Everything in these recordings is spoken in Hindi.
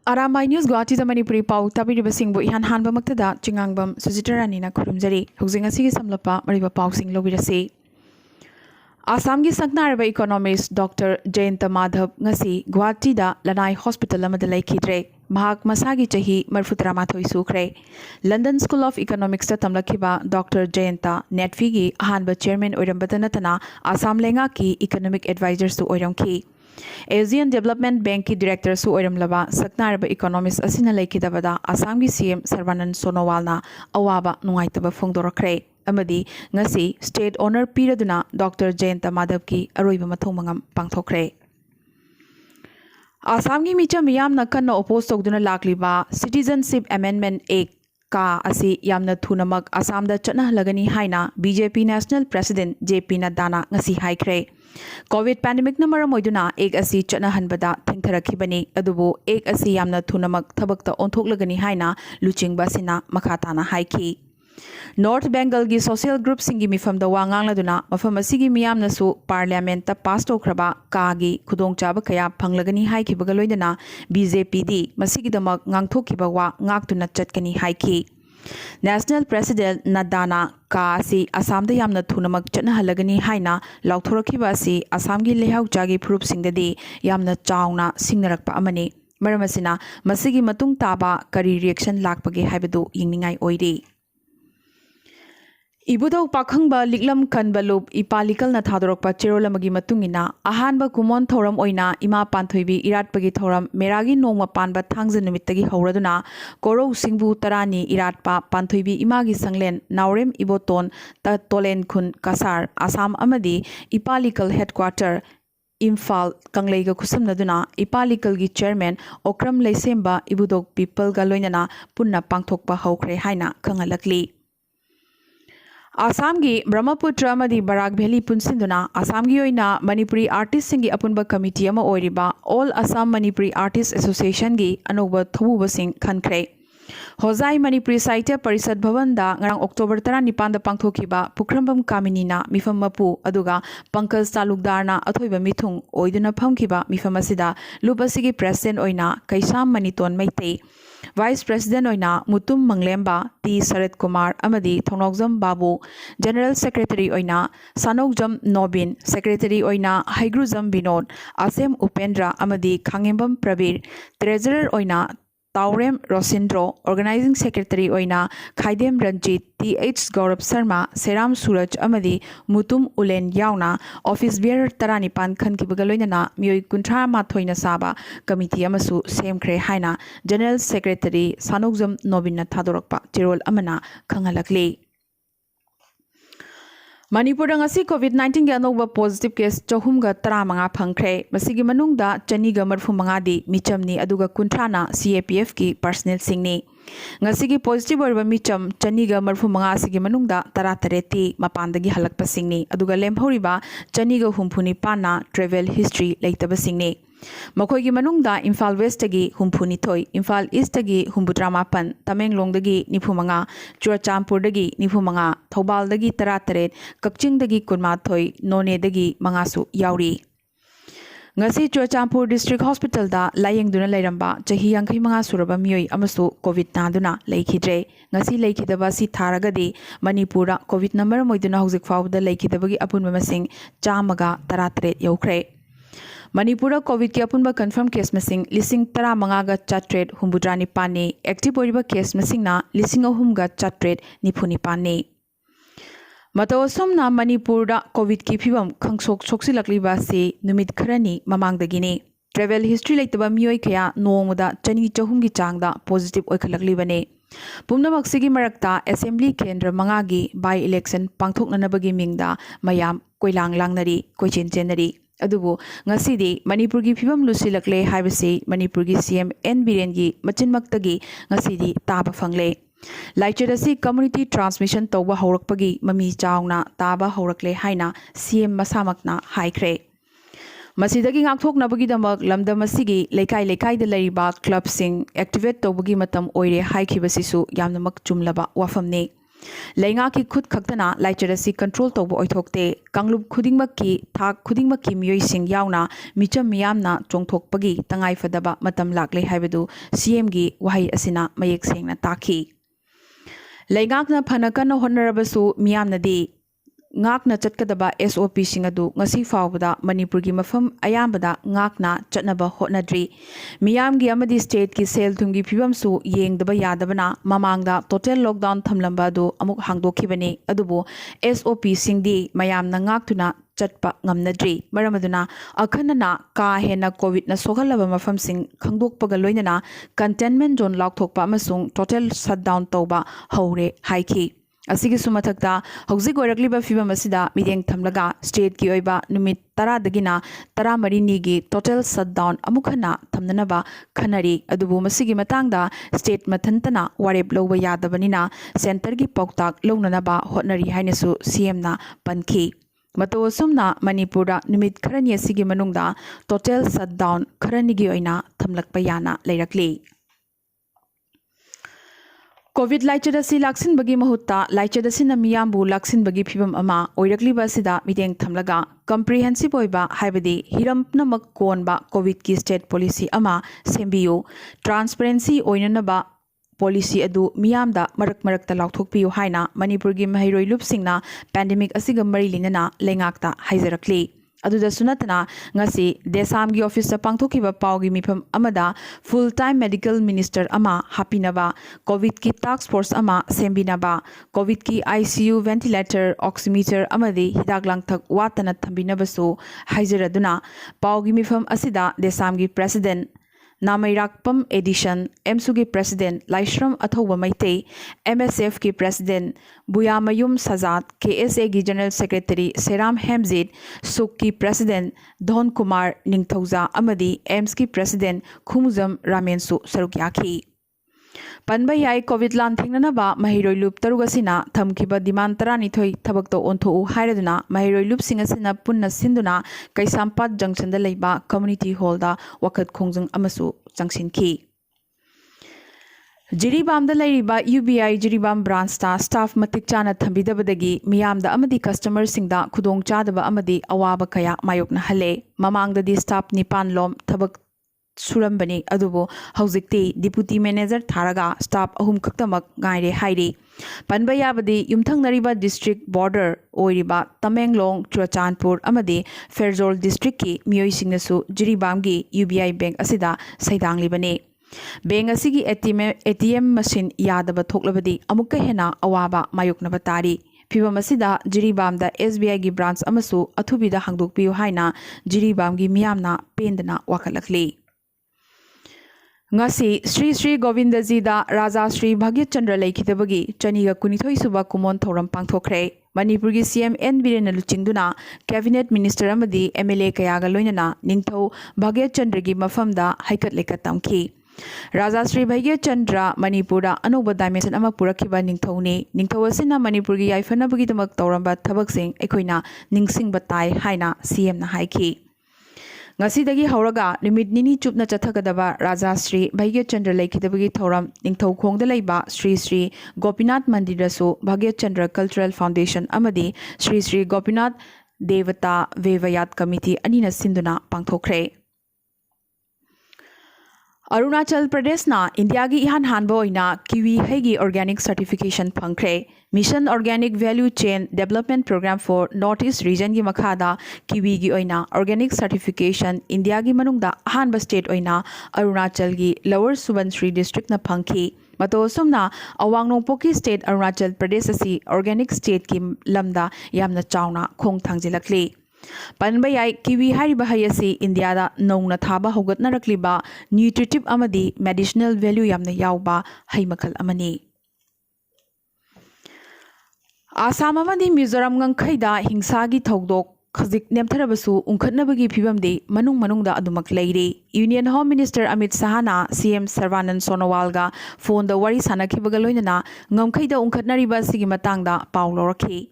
Aramai News Guwahati da Manipuri Pau tabiribasingbu ihan hanbamaktada Chingangbam Sujitarani Kurumjari Huzing asigi samlapa mariba pausing lobirasi Assam gi saknaraba economist Dr. Jayanta Madhav ngasi Guwahati da Lanai Hospital amada laikhidre Mahak masagi chahi marfutara mathoi sukre London School of Economics ta tamlakhiba Dr. Jayanta Netfi gi ahanba chairman oirambada natana Assam lenga ki economic advisors tu oiramki Asian Development Bank की डायरेक्टर सु ओइरमलबा सकनारबा इकोनॉमिस्ट असिना लेखिदबदा असम की सीएम सर्बानंद सोनोवालना अवाबा नुंगाइतबा फोंदोरखरे अमदी ngasi स्टेट ऑनर पीरदुना डॉक्टर जयंत माधव की अरोइबा मथों मंगम पांगथोखरे असम की मिचम यामना कन्ना ओपोज तौदुना लाक्लिबा सिटीजनशिप अमेंडमेंट एक्ट का असी यामना थुनमक असम दा चटनाहलगनी हाइना बीजेपी नेशनल प्रेसिडेंट जेपी नड्डाना ngasi हाइख्रे कोविड पैंडेमिक न मरम ओइदुना एक असी चटनाहनबदा थिंगथरखिबनी अदुबो एक असी यामना थुनमक थबकता ओंथोकलगनी हाइना लुचिंगबासिना मखाताना हाइखी नॉर्थ बेंगल की सोशल ग्रुप सिंगी मिफमदा वांगांगलादुना मफम असिगी मियामनसु पार्लियामेंट ता पास तोख्रबा कागी खुदोंचाबा कया फंगलगनी हाइखिबगा लोइदना बीजेपी दी मसिगिदमक ngang वा ngakतुना चटकनी हाइखी नेशनल प्रेसिडेंट नड्डाना कासी असम दा यामना थुनमक चटनाहलगनी हाइना लाउथोरखिबा असि असम की लेहाउचागी फुरुपसिंगददी यामना चाउना सिंगनरकपा अमनी मरमसिना मसिगी मतुंग ताबा करी रिएक्शन लाकपगे हाइबदु यिंगनिंगाई ओइरी इबुदौ पाखंबा लिकलम कनबलुब इपालिकल न थादोरकपा चेरोलमगी मतुंगिना अहानबा कुमोन थौरम ओइना इमा पांथोइबी इराटपगी थौरम मेरागी नोंगमा पानबा थांगज नुमित्तगी हौरदुना कोरौ सिंगबु तरानी इराटपा पांथोइबी इमागी संगलेन नावरेम इबोतोन त तोलेन खुन कसार असम अमदी इपालिकल हेडक्वार्टर इम्फाल कंगलेगा खुसमनदुना इपालिकल की चेयरमैन ओक्रम लेसेम्बा इबुदोक पीपल गा लोइनना पुन्ना पांथोकपा हौख्रे हाइना खंगलकली असम की ब्रह्मपुत्र अमदी बराक वैली पुनसिंदुना असम की ओइना मणिपुरी आर्टिस्ट सिंगी अपुनबा कमिटी अमा ओइरिबा all Assam Manipuri artist association की अनोबा थबुबसिंग खनख्रे होजाई मणिपुरी साहित्य परिषद भवन दा ngarang अक्टोबर 19 दा पांगथोखिबा पुखरंबम कामिनीना मिफम मपु अदुगा Pankaj तालुकदारना अथोइबा मिथुंग ओइदुना फमखिबा मिफम असिदा लुपसिगी president ओइना Kaisam Maniton Meitei vice president ओइना मुतुम मंगलेम्बा टी शरद कुमार अमदी थोनोगजम बाबू जनरल सेक्रेटरी ओइना सानोगजम नोबिन सेक्रेटरी ओइना हाइग्रुजम विनोद आसेम उपेंद्र अमदी खांगेम्बम प्रवीर ट्रेजरर ओइना तावरेम रोसिंद्रो ऑर्गेनाइजिंग सेक्रेटरी ओइना खाइदेम रंजीत टी.एच. गौरव शर्मा सेराम सूरज अमदी मुतुम उलेन यावना ऑफिस बियर तरानिपान खनखिबगा लोइनना मियोई कुंठा माथोइना साबा कमिटी अमसु सेमख्रे हाइना जनरल सेक्रेटरी सानोगजम नोबिन थादोरकपा चिरोल अमना खंगलकली मणिपुर ngasi COVID-19 के अनोबा पॉजिटिव केस 415 फंख्रे मसिगी मनुंगदा चनीगा मरफुमंगा दी मिचमनी अदुगा कुंठाना CAPF की पर्सनल सिंगनी ngasi पॉजिटिव ओरबा मिचम चनीगा मरफुमंगा सिगी मनुंगदा 13 मपानदगी हलकपा सिंगनी अदुगा लेमहौरिबा चनीगा हुमफुनी पाना ट्रेवल हिस्ट्री लेतबा सिंगनी मखोई की मनुंगदा इम्फाल वेस्ट की हुमफुनिथोई इम्फाल ईस्ट की हुमबुद्रामापन तमेंगलोंगदगी निफुमंगा चुराचांपुरदगी निफुमंगा थौबालदगी 13 कक्चिंगदगी कुनमाथोई नोनेदगी मंगासु याउरी ngasi चुराचांपुर डिस्ट्रिक्ट हॉस्पिटल दा लायेंगदुना लेरंबा चही 85 सुरबा मियोई अमसु कोविड नादुना लेखिद्रे ngasi लेखिदबा सि थारगदी मणिपुर कोविड नंबर मोइदुना हौजिक फावदा लेखिदबगी अपुनबा मसिंग 113 यौख्रे मणिपुर कोविड की अपुनबा कन्फर्म केस मसिंग 15,400 हुमबुद्रानी पानी एक्टिव ओइबा केस मसिंगना 3,300 निफुनी पानी मतोसमना मणिपुर कोविड की फिवम खंगसोक सोक्सिलकलिबा से नुमित खरनी ममांगदगिनी ट्रेवल हिस्ट्री लेतबा मियोई खया नोंगदा चनी चहुम की चांगदा पॉजिटिव ओइखलकलिबने पुमनमक्सिगी मरक्ता असेंबली केंद्र मंगागी बाय इलेक्शन पांगथोकननबगी मिंगदा मयाम कोइलांग लांगनरी कोइचेन चेनरी अदुबो ngasi मणिपुर की फिवम लुसिलकले हाइबसे मणिपुर की सीएम एन बीरेन की मचिनमक्तगी ngasi ताबा फंगले लाइचरसी कम्युनिटी ट्रांसमिशन तौबा हौरकपगी ममी चावना ताबा हौरकले हाइना CM मसामकना हाइख्रे मसीदगी ngakthoknabagidamag lamdamasigi lekai lekai da lariba club sing activate tobagi matam oire haikibasisu yamnamak chumlaba wafamne ꯂꯩꯉꯥꯛꯀꯤ ꯈꯨꯠ ꯈꯛꯇꯅ ꯂꯥꯏꯆꯠ ꯑꯁꯤ ꯀꯟꯇ꯭ꯔꯣꯜ ꯇꯧꯕ ꯑꯣꯏꯊꯣꯛꯇꯦ ꯀꯥꯡꯂꯨꯞ ꯈꯨꯗꯤꯡꯃꯛꯀꯤ ꯊꯥꯛ ꯈꯨꯗꯤꯡꯃꯛꯀꯤ ꯃꯤꯑꯣꯏꯁꯤꯡ ꯌꯥꯎꯅ ꯃꯤꯆꯝ ꯃꯤꯌꯥꯝꯅ ꯆꯣꯡꯊꯣꯛꯄꯒꯤ ꯇꯉꯥꯏꯐꯗꯕ ꯃꯇꯝ ꯂꯥꯛꯂꯦ ꯍꯥꯏꯕꯗꯨ CMꯒꯤ ꯋꯥꯍꯩ ꯑꯁꯤꯅ ꯃꯌꯦꯛ ꯁꯦꯡꯅ ꯇꯥꯛꯈꯤ ꯂꯩꯉꯥꯛꯅ ꯐꯅ ꯀꯟꯅ ꯍꯣꯠꯅꯔꯕꯁꯨ ꯃꯤꯌꯥꯝꯅꯗꯤ ꯉꯥꯛꯅ ꯆꯠꯀꯗꯕ SOPꯁꯤꯡ ꯑꯗꯨ ꯉꯁꯤ ꯐꯥꯎꯕꯗ ꯃꯅꯤꯄꯨꯔꯒꯤ ꯃꯐꯝ ꯑꯌꯥꯝꯕꯗ ꯉꯥꯛꯅ ꯆꯠꯅꯕ ꯍꯣꯠꯅꯗ꯭ꯔꯤ ꯃꯤꯌꯥꯝꯒꯤ ꯑꯃꯗꯤ ꯁ꯭ꯇꯦꯠꯀꯤ ꯁꯦꯜ ꯊꯨꯝꯒꯤ ꯐꯤꯕꯝꯁꯨ ꯌꯦꯡꯗꯕ ꯌꯥꯗꯕꯅ ꯃꯃꯥꯡꯗ ꯇꯣꯇꯦꯜ ꯂꯣꯛꯗꯥꯎꯟ ꯊꯝꯂꯝꯕ ꯑꯗꯨ ꯑꯃꯨꯛ ꯍꯥꯡꯗꯣꯛꯈꯤꯕꯅꯤ ꯑꯗꯨꯕꯨ SOPꯁꯤꯡꯗꯤ ꯃꯌꯥꯝꯅ ꯉꯥꯛꯇꯨꯅ ꯆꯠꯄ ꯉꯝꯅꯗ꯭ꯔꯤ ꯃꯔꯝ ꯑꯗꯨꯅ ꯑꯈꯟꯅꯅ ꯀꯥ ꯍꯦꯟꯅ ꯀꯣꯚꯤꯗꯅ ꯁꯣꯛꯍꯜꯂꯕ ꯃꯐꯝꯁꯤꯡ ꯈꯪꯗꯣꯛꯄꯒ ꯂꯣꯏꯅꯅ ꯀꯟꯇꯦꯟꯃꯦꯟꯠ ꯖꯣꯟ ꯂꯥꯎꯊꯣꯛꯄ ꯑꯃꯁꯨꯡ ꯇꯣꯇꯦꯜ ꯁꯠꯗꯥꯎꯟ ꯇꯧꯕ ꯍꯧꯔꯦ ꯍꯥꯏꯈꯤ ꯑꯁꯤꯒꯤꯁꯨ ꯃꯊꯛꯇ ꯍꯧꯖꯤꯛ ꯑꯣꯏꯔꯛꯂꯤꯕ ꯐꯤꯕꯝ ꯑꯁꯤꯗ ꯃꯤꯠꯌꯦꯡ ꯊꯝꯂꯒ ꯁ꯭ꯇꯦꯠꯀꯤ ꯑꯣꯏꯕ ꯅꯨꯃꯤꯠ 10ꯗꯒꯤꯅ 14ꯅꯤꯒꯤ ꯇꯣꯇꯦꯜ ꯁꯠꯗꯥꯎꯟ ꯑꯃꯨꯛ ꯍꯟꯅ ꯊꯝꯅꯅꯕ ꯈꯟꯅꯔꯤ ꯑꯗꯨꯕꯨ ꯃꯁꯤꯒꯤ ꯃꯇꯥꯡꯗ ꯁ꯭ꯇꯦꯠ ꯃꯊꯟꯇꯅ ꯋꯥꯔꯦꯞ ꯂꯧꯕ ꯌꯥꯗꯕꯅꯤꯅ ꯁꯦꯟꯇꯔꯒꯤ ꯄꯥꯎꯇꯥꯛ ꯂꯧꯅꯅꯕ ꯍꯣꯠꯅꯔꯤ ꯍꯥꯏꯅꯁꯨ CMꯅ ꯄꯟꯈꯤ ꯃꯇꯧ ꯑꯁꯨꯝꯅ ꯃꯅꯤꯄꯨꯔꯗ ꯅꯨꯃꯤꯠ ꯈꯔꯅꯤ ꯑꯁꯤꯒꯤ ꯃꯅꯨꯡꯗ ꯇꯣꯇꯦꯜ ꯁꯠꯗꯥꯎꯟ ꯈꯔꯅꯤꯒꯤ ꯑꯣꯏꯅ ꯊꯝꯂꯛꯄ ꯌꯥꯅ ꯂꯩꯔꯛꯂꯤ कोविड लाइचद असी लाक्सिनबगी महुत्ता लाइचद असिना मियामबु लाक्सिनबगी फिबम अमा ओइरक्लिबा असिदा मिटेंग थमलगा कम्प्रिहेंसिव ओइबा हाइबदी हिरमपनमक कोनबा कोविड की स्टेट पॉलिसी अमा सेंबियो ट्रांसपेरेंसी ओइननबा पॉलिसी अदु मियामदा मरक मरकता लाउथोकपियो हाइना मणिपुरगी महिरोइ लुपसिंगना पैंडेमिक असिगा मरि लिनना लेंगाकता हाइजरक्ली अदुदसु नतना ngasi देसामगी ऑफिस पांगथोकिबा पावगी मिफम अमदा फुल टाइम मेडिकल मिनिस्टर अमा हापिनबा कोविड की टास्क फोर्स अमा सेंबिनबा कोविड की ICU वेंटिलेटर ऑक्सीमीटर अमदी हिदाक लांगथक वातना थंबिनबसु हाइजरदुना पावगी मिफम असिदा देसामगी प्रेसिडेंट नामैराकपम एडिशन एमसुगी प्रेसिडेंट लाइश्रम अथौबा मैते MSF की प्रेसिडेंट बुयामयुम सजाद KSA की जनरल सेक्रेटरी सेराम हेमजित सुक की प्रेसिडेंट धोन कुमार निंगथौजा अमदी एम्स की प्रेसिडेंट खुमुजम रामेनसु सरुक याखी पनबा याई कोविड लान थेंगनबा महिरोइ लुप तरुगसिना थमखिबा डिमांड 12 थबकतो ओंथोउ हाइरदुना महिरोइ लुप सिंगसिना पुन्ना सिंदुना कैसामपाट जंक्शन द लेबा कम्युनिटी हॉल दा वखत खोंजंग अमसु जंक्सिनखी जिरीबाम द लेरिबा UBI जिरीबाम ब्रांच ता स्टाफ मतिक चाना थंबिदबदगी मियामदा अमदी कस्टमर सिंगदा खुदोंग चादबा अमदी अवाबा कया मायोकना हले ममांगददी स्टाफ निपान लोम थबक सुरंबनी अदुबो हौजिक्ति डिप्यूटी मैनेजर थारगा स्टाफ अहुम खक्तमक गाइरे हाइरी पनबा याबदी युमथंगनरिबा डिस्ट्रिक्ट बॉर्डर ओइरिबा तमेंगलोंग चुरचानपुर अमदी फेरजोल डिस्ट्रिक्ट की मियोइसिंगनसु जिरीबामगी UBI बैंक असिदा सैदांगलिबने बैंक असिगी ATM मशीन यादबा थोकलबदी अमुक्का हेना अवाबा मायोकनबा तारी फिबम असिदा जिरीबामदा SBI की ब्रांच अमसु अथुबिदा हांगदोकपियो हाइना जिरीबामगी मियामना पेंदना वाखलखली ngasi Sri Sri Govindajida Raja Sri Bhagyachandra Laikhidabagi Chaniga Kunithoi Suba Kumon Thoram Pangthokre Manipurgi CM N Birena Luchingduna Cabinet Minister amadi MLA Kayaga Loinana Ningthau Bhagyachandra gi mafamda haikat lekatamki Raja Sri Bhagyachandra Manipura Anoba dimension ama purakhiba ningthauni ningthau asina Manipurgi yaifanabagi tauramba thabaksing ekhoina ningsingba tai haina CM na haiki ngasi hauraga numit nini chupna chathakadaba Raja Sri Bhagyachandra Laikhidabagi Thoram Ningthau Khongda Leiba Sri Sri Gopinath Mandirasu Bhagyachandra Cultural Foundation amadi Sri Sri Gopinath Devata Vevayat Committee anina sinduna pangthokre Arunachal Pradesh na India gi ihan hanbo ina kiwi hegi organic certification phangkhre Mission Organic Value Chain Development Program for Northeast Region gi makhada kiwi gi oina organic certification India gi manungda ahanba state oina Arunachal gi Lower Subansiri district na phangki mato somna awang nongpoki state Arunachal Pradesh asi organic state ki lamda yamna chauna khong thangjilakli Panba yai kiwi hariba hayasi India da nongna thaba hogatna rakliba nutritive amadi medicinal value yamna yauba haimakal amani Assam amadi Mizoram ngangkhaida hingsagi thogdok khajik nemtharabasu unkhatnabagi phibamdi manungda adumak leiri Union Home Minister Amit Sahana CM Sarvanand Sonowal ga phone da wari sanakhibaga loinana ngamkhaida unkhatnariba sigi matangda pauloraki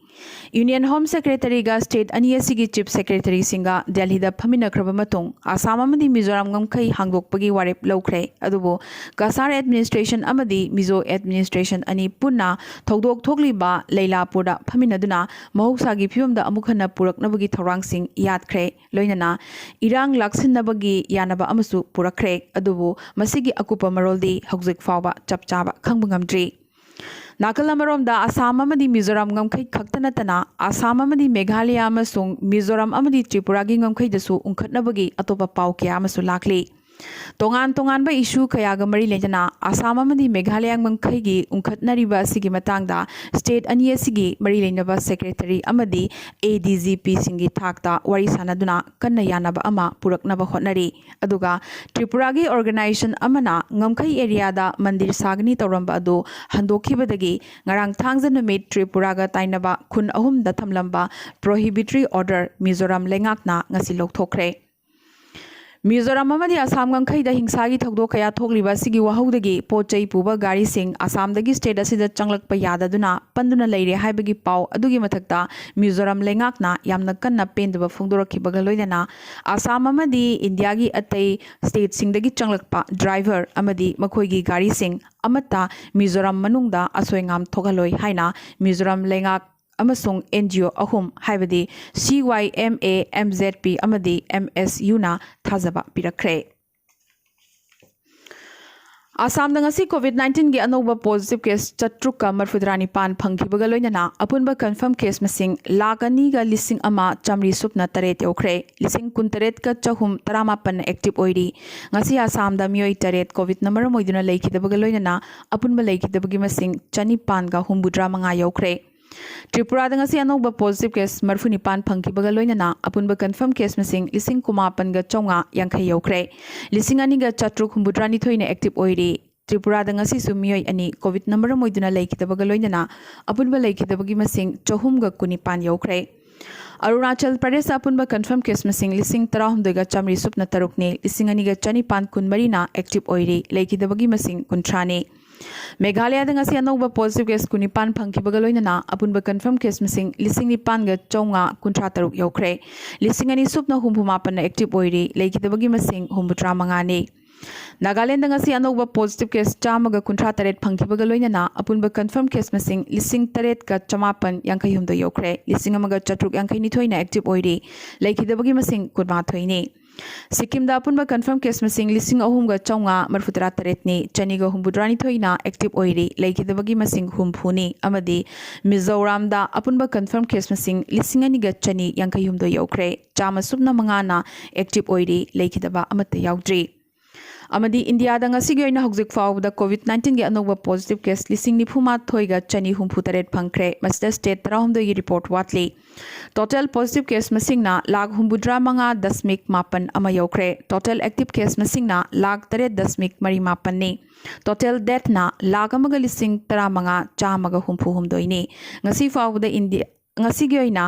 union home secretary गा स्टेट अनि असिगी चीफ सेक्रेटरी सिंगा दिल्ली दा फमिनख्रब मतुंग आसाम अमदी मिजोराम गमखै हांगदोकपगी वारेप लौख्रे अदुबो कासार एडमिनिस्ट्रेशन अमदी मिजो एडमिनिस्ट्रेशन अनि पुन्ना थौदोक थोकलिबा लैलापुरदा फमिनदुना महौसागी फिवमदा अमुखना पुरकनबगी थौरांगसिंग यादख्रे लोइनना इरांग लाक्सिनबगी यानबा अमसु पुरखरे अदुबो मसिगी अकुपा मरोलदी हौजिक फावबा चपचाबा खंगबंगमद्री नाकल अमरोमदा आसाम अमदी मिजोराम गमखै खक्तनतना आसाम अमदी मेघालय अमसुंग मिजोराम अमदी त्रिपुरागी गमखैदसु उंखटनबगी अतोपा पाव कया अमसु लाखली तोंगान तोंगानबा इशू कयागा मरी लेजना आसाम अमदी मेघालय गमखैगी उंखटनरिबा सिगी मतंगदा स्टेट अनि सिगी मरी लेनबा सेक्रेटरी अमदी एडीजीपी सिंगी थाकता वारी सानदुना कन्ना यानबा अमा पुरकनबा होटनरी अदुगा त्रिपुरागी ऑर्गेनाइजेशन अमना गमखै एरियादा मंदिर सागनी तौरंबा अदु हंदोखिबदगी ngarang thangja numit त्रिपुरागा ताइनबा खुन अहुमदा थमलंबा प्रोहिबिटरी ऑर्डर मिजोराम लेंगाकना ngasi lokthokre मिजोराम अमदी आसाम गंखैदा हिंसागी थौदो कया थोकलिबा सिगी वहौदगी पोचै पुबा गाड़ी सिंग आसामदगी स्टेट असिदा चंगलकपा याददुना पंदुना लैरे हाइबगी पाव अदुगी मथक्ता मिजोराम लेंगाकना यामना कन्ना पेंदबा फोंदोरखिबगा लोइदना आसाम अमदी इंडियागी अतै स्टेट सिंगदगी चंगलकपा ड्राइवर अमदी मखोइगी गाड़ी सिंग अमता मिजोराम मनुंगदा असोयंगाम थोगलोय हाइना मिजोराम लेंगाक अमसुंग एनजीओ अहुम हाइबदी CYMA MZP अमदी MSU ना थाजबा पिरखरे आसाम दंगसी कोविड-19 के अनोबा पॉजिटिव केस चट्रुका मरफुदरानी पान फंखिबगा लोइनना अपुनबा कंफर्म केस मसिंग लाख अनी गा लिसिंग अमा चमरी सुपना तरेत यौख्रे लिसिंग कुंतरेत का चहुम तरामापन एक्टिव ओइरी ngasi आसाम दा मियोई तरेत कोविड नंबर मोइदुना लेखिदबगा लोइनना अपुनबा लेखिदबगी मसिंग चनिपान गा हुम्बुद्रा मंगा यौख्रे त्रिपुरा दंगसी अनोबा पॉजिटिव केस मरफुनिपान फंखिबगा लोइनना अपुनबा कंफर्म केस मसिंग लिसिंग कुमापन गा चौंगा यांखै यौख्रे लिसिंग अनी गा चट्रुक हुम्बुद्रानी थोइने एक्टिव ओइरी त्रिपुरा दंगसी सुमियोई अनि कोविड नंबर मोइदुना लेखिदबगा लोइनना अपुनबा लेखिदबगी मसिंग चहुम गा कुनिपान यौख्रे अरुणाचल प्रदेश अपुनबा कंफर्म केस मसिंग लिसिंग तराहुमदगा चमरी सुपना तरुकने लिसिंग अनी गा चनिपान कुनमरीना एक्टिव ओइरी लेखिदबगी मसिंग कुंथ्राने मेघालय दंगसी अनोबा पॉजिटिव केस कुनिपान फंखिबगा लोइनना अपुनबा कंफर्म केस मसिंग लिसिंग निपान गा चौंगा कुंथ्रा तरुक यौख्रे लिसिंग अनी सुपना हुम्फुमापन एक्टिव ओइरी लेखिदबगी मसिंग हुम्बुद्रा मंगाने नागालैंड दंगसी अनोबा पॉजिटिव केस चामगा कुंथ्रा तरेत फंखिबगा लोइनना अपुनबा कंफर्म केस मसिंग लिसिंग तरेत का चमापन यांखै हुमदो यौख्रे लिसिंग अमगा चट्रुक यांखै निथोइना एक्टिव ओइरी लेखिदबगी मसिंग कुनमाथोइने सिक्किम दा अपुनबा कंफर्म केस मसिंग लिसिंग अहुमगा चौंगा मरफुतरा तरेतनी चनिगा हुम्बुद्रानी थोइना एक्टिव ओइरी लेखिदबगी मसिंग हुम्फुनी अमदी मिजोराम दा अपुनबा कंफर्म केस मसिंग लिसिंग अनिगा चनी यांखै हुमदो यौख्रे चामा सुपना मंगाना एक्टिव ओइरी लेखिदबा अमत याउद्री अमदी इंडिया दंगसिगी ओइना हौजिक फावदा कोविड-19 के अनोबा पॉजिटिव केस लिसिंग निफुमा थोइगा चनी हुम्फु तरेत फंखरे मस्टर स्टेट तराहुमदो की रिपोर्ट वातली टोटल पॉजिटिव केस मसिंगना लाख हुम्बुद्रा मंगा दशमिक मापन अमा यौख्रे टोटल एक्टिव केस मसिंगना लाख तरेत दशमिक मरी मापन ने टोटल डेथ ना लाख अमगा लिसिंग तरा मंगा चामगा हुम्फु हुमदोइने ngasi फावदा India ngasi gi oina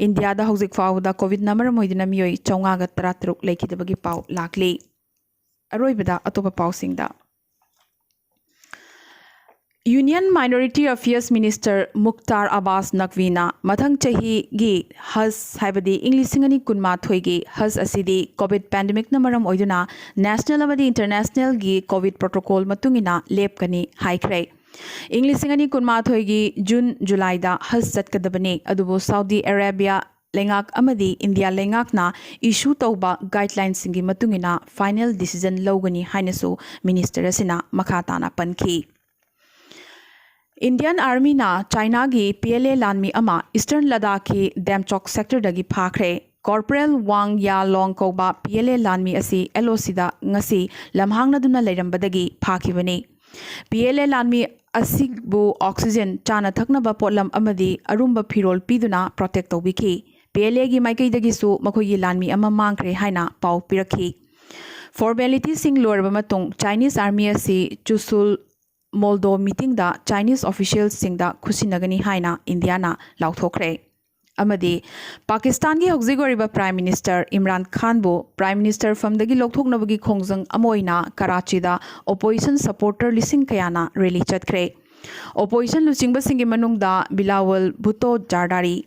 India दा हौजिक फावदा कोविड नंबर मोइदना मियोई चौंगा गा तरा तरुक लेखिदबगी पाव लाखली अरोइबदा अतोपा पाउसिंगदा union minority affairs minister Mukhtar Abbas नकवीना मथंग चही गी हज हाइबदी इंग्लिशिंग अनि कुनमाथोई गी हज असिदी कोविड पैंडेमिक न मरम ओइदुना नेशनल अमदी इंटरनेशनल गी कोविड प्रोटोकॉल मतुंगिना लेपकनी हाइख्रे इंग्लिशिंग अनि कुनमाथोई गी जून जुलाई दा हज चटकदबने अदुबो सऊदी अरेबिया लेंगाक अमदी इंडिया लेंगाकना इशू तौबा गाइडलाइन सिंगी मतुंगिना फाइनल डिसीजन लौगनी हाइनसु मिनिस्टर असिना मखाताना पनखी इंडियन आर्मी ना चाइना की PLA लानमी अमा ईस्टर्न लद्दाख की डेमचोक सेक्टर दगी फाखरे कॉर्पोरल वांग या लोंग कोबा PLA लानमी असी LOC दा ngasi lamhangnaduna leirambadagi फाखिबने PLA लानमी असिबु ऑक्सीजन चाना थकनबा पोटलम अमदी अरुंबा फिरोल पीदुना प्रोटेक्ट तौबिखी PLA की माइकैदगिसु मखोयगी लानमी अमा मांगख्रे हाइना पाउ पिरखी फॉर्मेलिटी सिंग लोरबा मतुंग चाइनीज आर्मी असी चुसुल मोल्दो मीटिंग दा चाइनीज ऑफिशियल सिंग दा खुसिनगनी हाइना इंडिया ना लाउथोखरे अमदी पाकिस्तान की हौजिक ओरिबा प्राइम मिनिस्टर इमरान खान बो प्राइम मिनिस्टर फमदगी लोकथोकनबगी खोंजंग अमोइना कराची दा ओपोजिशन सपोर्टर लिसिंग कयाना रैली चतख्रे Opposition ꯂꯨꯆꯤꯡꯕꯁꯤꯡꯒꯤ ꯃꯅꯨꯡꯗ ꯕꯤꯂꯥꯋꯜ ꯚꯨꯇꯣ ꯖꯥꯔꯗꯥꯔꯤ,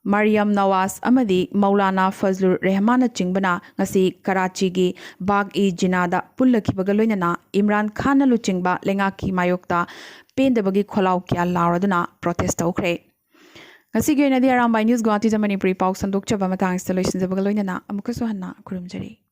Mariam Nawaz amadi Maulana Fazlur Rehmana Chingbana ngasi Karachi Bagh-e-Jinnah pullakibaga loinana Imran Khan na luchingba lengaki mayokta pendabagi kholaw kya lauraduna protest tawkhre. Ngasi gi oinadi Arambay News Guwahati Manipuri paw sandokchaba matang installation jabaga loinana amukasu hanna khurumjari.